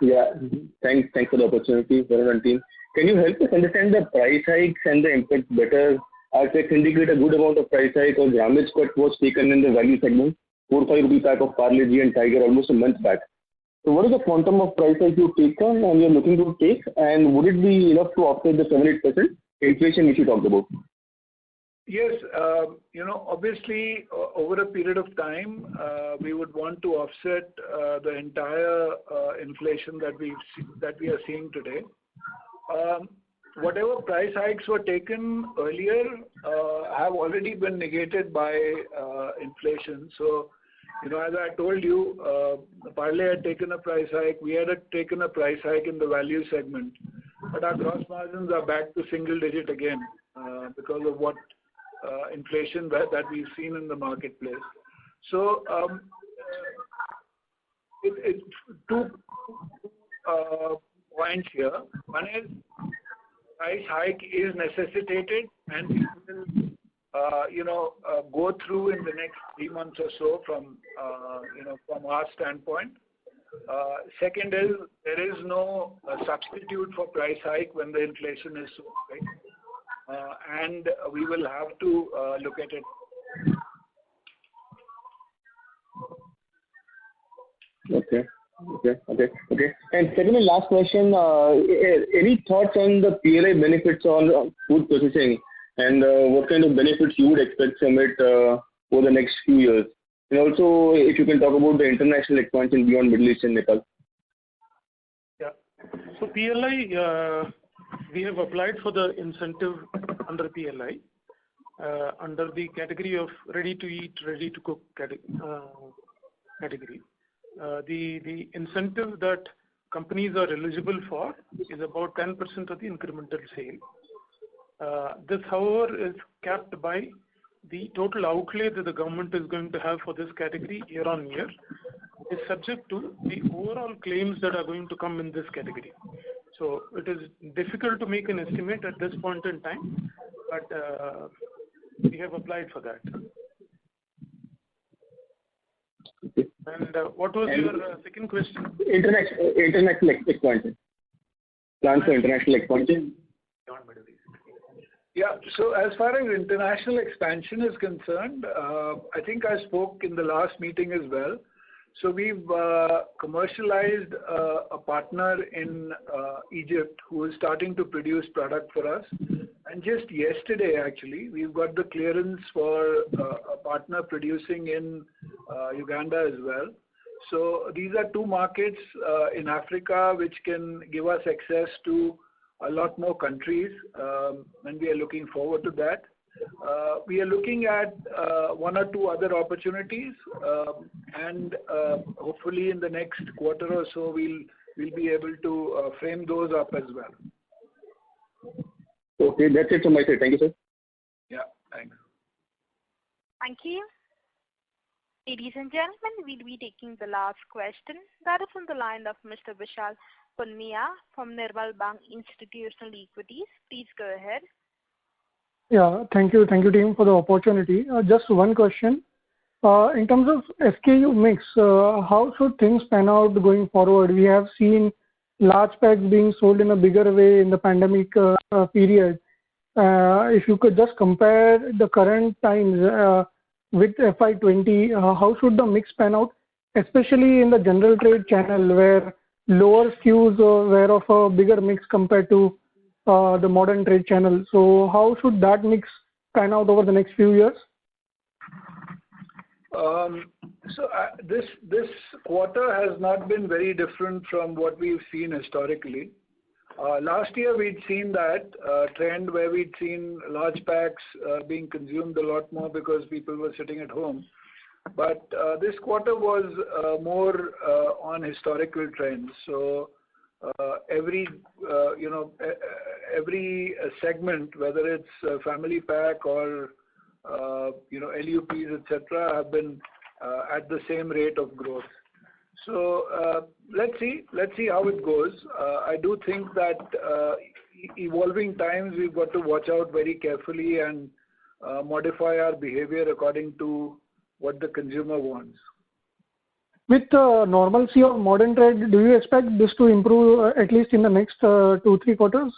[SPEAKER 14] Yeah, thanks for the opportunity, Varun and team. Can you help us understand the price hikes and the impact better? Our checks indicate a good amount of price hike or grammage cut was taken in the value segment, 4-5 rupee pack of Parle G and Tiger almost a month back. So what is the quantum of price hike you've taken and you're looking to take, and would it be enough to offset the 7-8% inflation which you talked about?
[SPEAKER 3] Yes, obviously over a period of time, we would want to offset the entire inflation that we are seeing today. Whatever price hikes were taken earlier have already been negated by inflation. So, as I told you, Parle had taken a price hike. We had taken a price hike in the value segment, but our gross margins are back to single digit again because of what inflation that we've seen in the marketplace. So, it's two points here. One is price hike is necessitated, and we will, go through in the next 3 months or so from our standpoint. Second is there is no substitute for price hike when the inflation is so high, and we will have to look at it.
[SPEAKER 14] Okay. And second and last question, any thoughts on the PLI benefits on food processing, and what kind of benefits you would expect from it over the next few years? And also, if you can talk about the international expansion beyond Middle East and Nepal.
[SPEAKER 9] Yeah. So PLI, we have applied for the incentive under PLI under the category of ready-to-eat, ready-to-cook category. The incentive that companies are eligible for is about 10% of the incremental sale. This, however, is capped by the total outlay that the government is going to have for this category year on year. It is subject to the overall claims that are going to come in this category. So it is difficult to make an estimate at this point in time, but we have applied for that.
[SPEAKER 14] Okay.
[SPEAKER 9] And what was your second question?
[SPEAKER 14] International expansion. Plans for international expansion?
[SPEAKER 3] Yeah. So as far as international expansion is concerned, I think I spoke in the last meeting as well. So we've commercialized a partner in Egypt who is starting to produce product for us. And just yesterday, actually, we've got the clearance for a partner producing in Uganda as well. So these are two markets in Africa which can give us access to a lot more countries, and we are looking forward to that. We are looking at one or two other opportunities, and hopefully in the next quarter or so, we'll be able to frame those up as well.
[SPEAKER 14] Okay, that's it from my side. Thank you, sir.
[SPEAKER 3] Yeah, thanks.
[SPEAKER 1] Thank you. Ladies and gentlemen, we'll be taking the last question. That is on the line of Mr. Vishal Punmiya from Nirmal Bang Institutional Equities. Please go ahead.
[SPEAKER 15] Yeah, thank you team for the opportunity. Just one question. In terms of SKU mix, how should things pan out going forward? We have seen large packs being sold in a bigger way in the pandemic period. If you could just compare the current times with FY20, how should the mix pan out, especially in the general trade channel where lower SKUs were of a bigger mix compared to the modern trade channel. So how should that mix pan out over the next few years?
[SPEAKER 3] This quarter has not been very different from what we've seen historically. Last year we'd seen that trend where we'd seen large packs being consumed a lot more because people were sitting at home. But this quarter was more on historical trends. So every every segment, whether it's family pack or LUPs, etc., have been at the same rate of growth. So let's see how it goes. I do think that evolving times, we've got to watch out very carefully and modify our behavior according to what the consumer wants.
[SPEAKER 15] With normalcy of modern trade, do you expect this to improve at least in the next 2-3 quarters?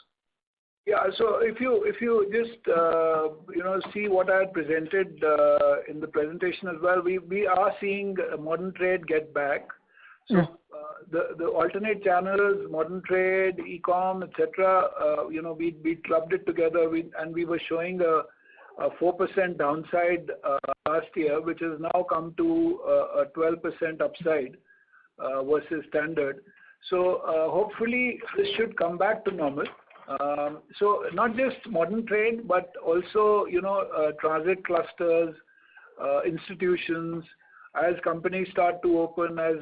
[SPEAKER 3] Yeah. So if you just see what I had presented in the presentation as well, we are seeing modern trade get back. So the alternate channels, modern trade, e-com, etc. We clubbed it together, and we were showing a 4% downside last year, which has now come to a 12% upside versus standard. So hopefully this should come back to normal. So not just modern trade, but also transit clusters, institutions. As companies start to open, as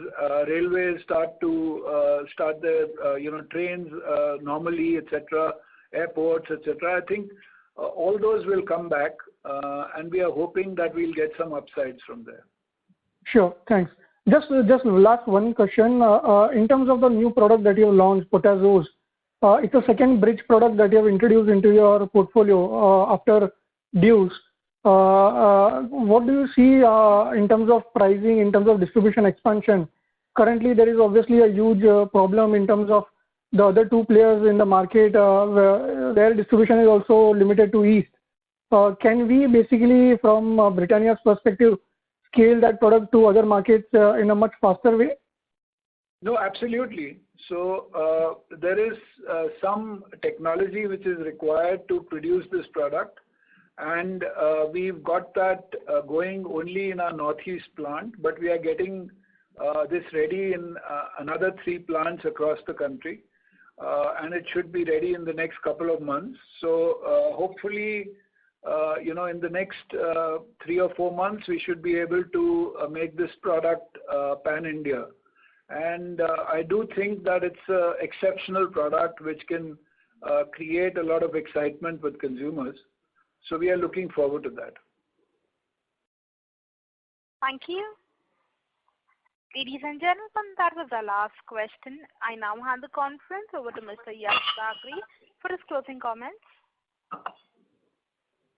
[SPEAKER 3] railways start their trains normally, etc., airports, etc., I think all those will come back, and we are hoping that we'll get some upsides from there.
[SPEAKER 15] Sure, thanks. Just last one question. In terms of the new product that you have launched, Potazos, it's a second bridge product that you have introduced into your portfolio after Deuce. What do you see in terms of pricing, in terms of distribution expansion? Currently, there is obviously a huge problem in terms of the other two players in the market where their distribution is also limited to East. Can we basically, from Britannia's perspective, scale that product to other markets in a much faster way?
[SPEAKER 3] No, absolutely. So there is some technology which is required to produce this product, and we've got that going only in our Northeast plant, but we are getting this ready in another 3 plants across the country, and it should be ready in the next couple of months. So hopefully, in the next 3 or 4 months, we should be able to make this product pan-India. And I do think that it's an exceptional product which can create a lot of excitement with consumers. So we are looking forward to that.
[SPEAKER 1] Thank you. Ladies and gentlemen, that was our last question. I now hand the conference over to Mr. Yash Bagri for his closing comments.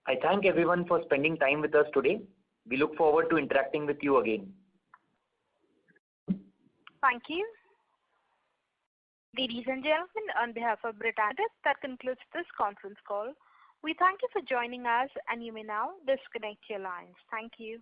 [SPEAKER 2] I thank everyone for spending time with us today. We look forward to interacting with you again.
[SPEAKER 1] Thank you. Ladies and gentlemen, on behalf of Britannia, that concludes this conference call. We thank you for joining us, and you may now disconnect your lines. Thank you.